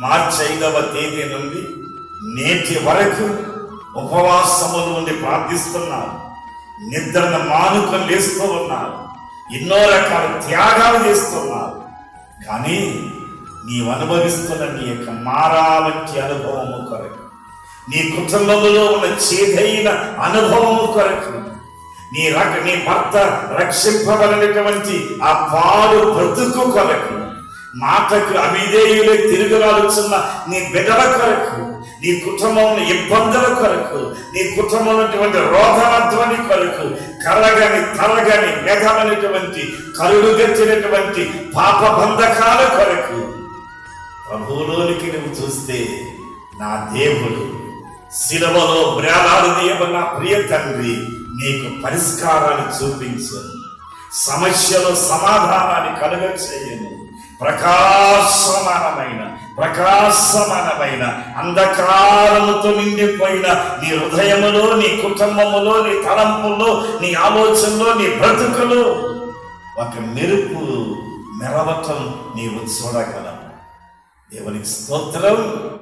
మార్చి 5వ తేదీ నుండి నేటి వరకు ఉపవాసముల నుండి ప్రార్థిస్తున్నారు. నిద్రను మానుకొని లేస్తూ ఉన్నారు. ఎన్నో రకాల త్యాగాలు చేస్తున్నారు. కానీ నీవు అనుభవిస్తున్న నీ యొక్క మారా వంటి అనుభవము కొరకు, నీ కుటుంబంలో ఉన్న చేదైన అనుభవము కొరకు, నీ భర్త రక్షింపబడినటువంటి ఆ పాడు బ్రతుకు కొరకు, మాటకు అవిధేయులే తిరుగులాడుచున్న నీ బిడ్డల కొరకు, నీ కుటుంబంలో ఇబ్బందుల కొరకు, నీ కుటుంబంలో రోదన ధ్వని కొరకు, కలగని తలగని మెదమైనటువంటి కరుడుగట్టినటువంటి పాప బంధకాల కొరకు ప్రభువులోనికి నువ్వు చూస్తే, నా దేవుడు శిలువలో బ్రేలాడదీయబడిన ప్రియ తండ్రి నీకు పరిష్కారాన్ని చూపించు, సమస్యలో సమాధానాన్ని కలుగచేయను. ప్రకాశమానమైన అంధకారముతో నిండిపోయిన నీ హృదయములో, నీ కుటుంబములో, నీ తలంపుల్లో, నీ ఆలోచనలో, నీ బ్రతుకులో ఒక మెరుపు మెరవటం నీవు చూడగలవు. దేవునికి స్తోత్రం.